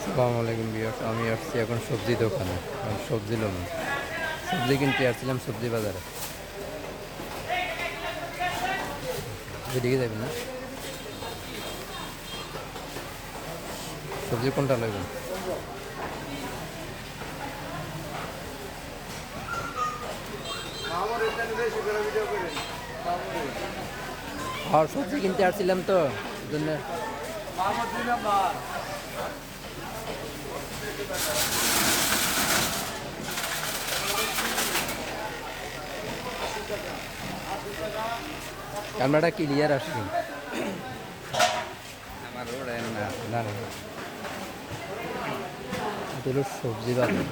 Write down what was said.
আসসালামু আলাইকুম ভিউয়ার্স, আমি আসছি এখন সবজি দোকানে। সবজি লোন সবজি কিনতে আসছিলাম সবজি বাজারে। এদিকে যাবেন না? সবজি কোনটা লইবেন? আর সবজি কিনতে আসছিলাম তো জন্য। ক্যামেরাটা ক্লিয়ার আসছে? আমার ওড়ে না। না না, এটা হলো সবজি বাজার।